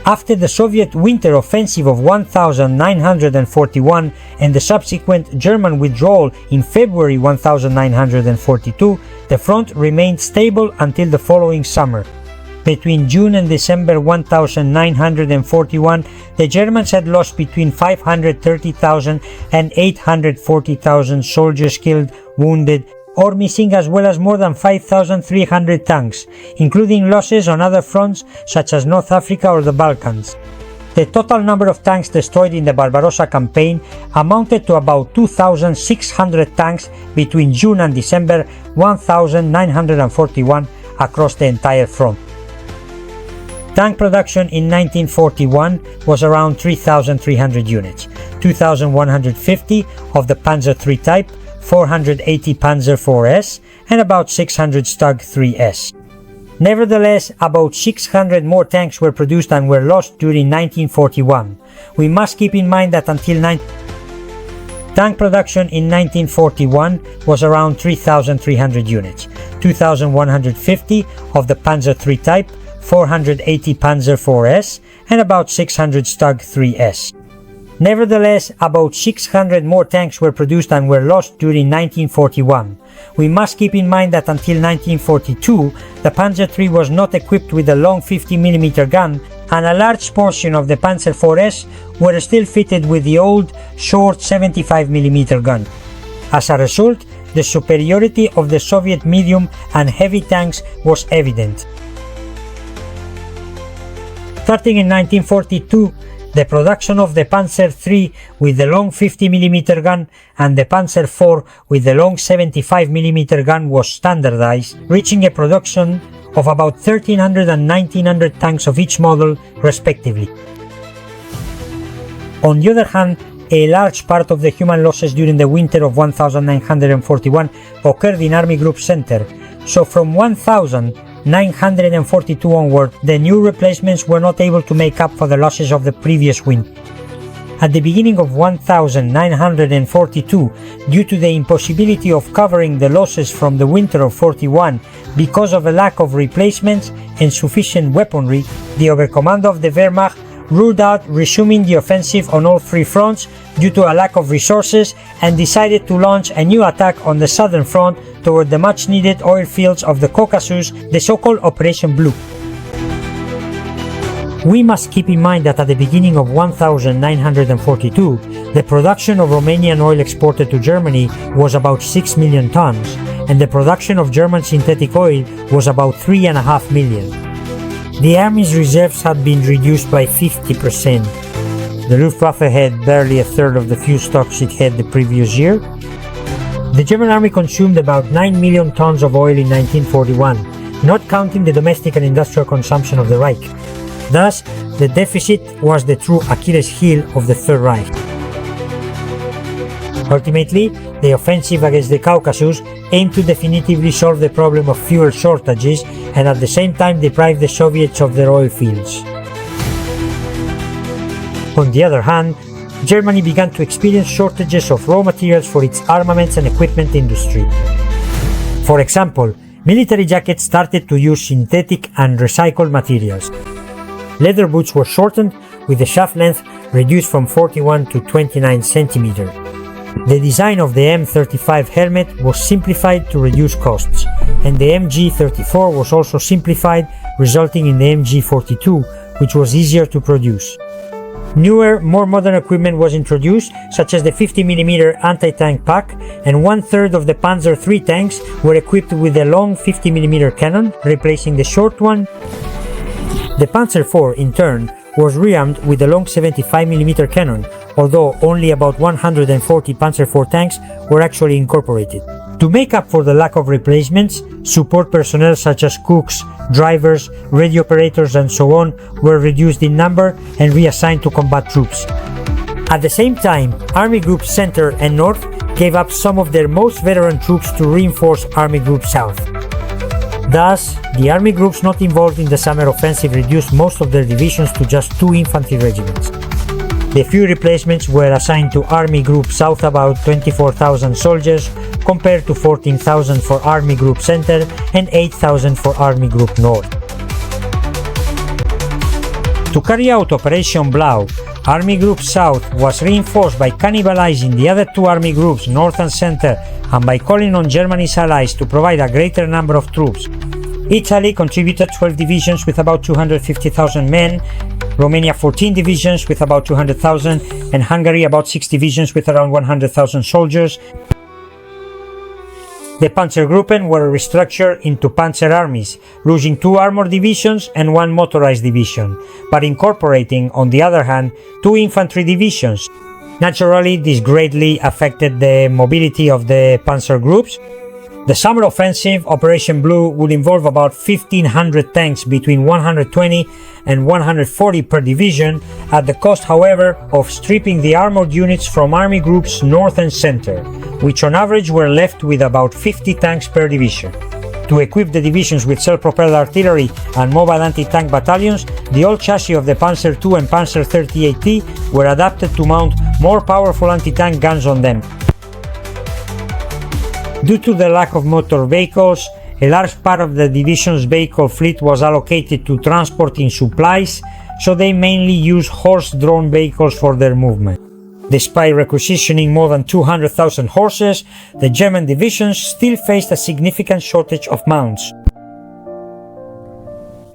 After the Soviet winter offensive of 1941 and the subsequent German withdrawal in February 1942, the front remained stable until the following summer. Between June and December 1941, the Germans had lost between 530,000 and 840,000 soldiers killed, wounded, or missing, as well as more than 5,300 tanks, including losses on other fronts such as North Africa or the Balkans. The total number of tanks destroyed in the Barbarossa campaign amounted to about 2,600 tanks between June and December 1941 across the entire front. Tank production in 1941 was around 3,300 units, 2,150 of the Panzer III type, 480 Panzer IV's, and about 600 Stug 3's. Nevertheless, about 600 more tanks were produced and were lost during 1941. We must keep in mind that tank production in 1941 was around 3,300 units, 2,150 of the Panzer III type, 480 Panzer IV's, and about 600 Stug 3's. Nevertheless, about 600 more tanks were produced and were lost during 1941. We must keep in mind that until 1942, the Panzer III was not equipped with a long 50mm gun, and a large portion of the Panzer IV's were still fitted with the old, short 75mm gun. As a result, the superiority of the Soviet medium and heavy tanks was evident. Starting in 1942, the production of the Panzer III with the long 50mm gun and the Panzer IV with the long 75mm gun was standardized, reaching a production of about 1,300 and 1,900 tanks of each model, respectively. On the other hand, a large part of the human losses during the winter of 1941 occurred in Army Group Center, so from 1942 onward, the new replacements were not able to make up for the losses of the previous winter. At the beginning of 1942, due to the impossibility of covering the losses from the winter of 41 because of a lack of replacements and sufficient weaponry, the Oberkommando of the Wehrmacht ruled out resuming the offensive on all three fronts due to a lack of resources and decided to launch a new attack on the southern front toward the much-needed oil fields of the Caucasus, the so-called Operation Blue. We must keep in mind that at the beginning of 1942, the production of Romanian oil exported to Germany was about 6 million tons, and the production of German synthetic oil was about 3.5 million. The Army's reserves had been reduced by 50%. The Luftwaffe had barely a third of the fuel stocks it had the previous year. The German Army consumed about 9 million tons of oil in 1941, not counting the domestic and industrial consumption of the Reich. Thus, the deficit was the true Achilles heel of the Third Reich. Ultimately, the offensive against the Caucasus aimed to definitively solve the problem of fuel shortages and at the same time deprive the Soviets of their oil fields. On the other hand, Germany began to experience shortages of raw materials for its armaments and equipment industry. For example, military jackets started to use synthetic and recycled materials. Leather boots were shortened, with the shaft length reduced from 41 to 29 centimeters. The design of the M35 helmet was simplified to reduce costs, and the MG34 was also simplified, resulting in the MG42, which was easier to produce. Newer, more modern equipment was introduced, such as the 50mm anti-tank pack, and one-third of the Panzer III tanks were equipped with a long 50mm cannon, replacing the short one. The Panzer IV, in turn, was rearmed with a long 75mm cannon, although only about 140 Panzer IV tanks were actually incorporated. To make up for the lack of replacements, support personnel such as cooks, drivers, radio operators and so on were reduced in number and reassigned to combat troops. At the same time, Army Group Center and North gave up some of their most veteran troops to reinforce Army Group South. Thus, the army groups not involved in the summer offensive reduced most of their divisions to just 2 infantry regiments. The few replacements were assigned to Army Group South, about 24,000 soldiers, compared to 14,000 for Army Group Center and 8,000 for Army Group North. To carry out Operation Blau, Army Group South was reinforced by cannibalizing the other two army groups, North and Center, and by calling on Germany's allies to provide a greater number of troops. Italy contributed 12 divisions with about 250,000 men, Romania 14 divisions with about 200,000, and Hungary about 6 divisions with around 100,000 soldiers. The Panzergruppen were restructured into panzer armies, losing 2 armored divisions and 1 motorized division, but incorporating, on the other hand, 2 infantry divisions. Naturally, this greatly affected the mobility of the panzer groups. The summer offensive, Operation Blue, would involve about 1,500 tanks between 120 and 140 per division, at the cost, however, of stripping the armored units from army groups North and Center, which on average were left with about 50 tanks per division. To equip the divisions with self-propelled artillery and mobile anti-tank battalions, the old chassis of the Panzer II and Panzer 38T were adapted to mount more powerful anti-tank guns on them. Due to the lack of motor vehicles, a large part of the division's vehicle fleet was allocated to transporting supplies, so they mainly used horse-drawn vehicles for their movement. Despite requisitioning more than 200,000 horses, the German divisions still faced a significant shortage of mounts.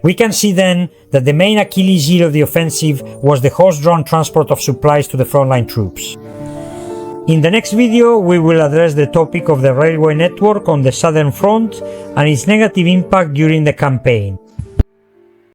We can see then that the main Achilles heel of the offensive was the horse-drawn transport of supplies to the frontline troops. In the next video, we will address the topic of the railway network on the southern front and its negative impact during the campaign.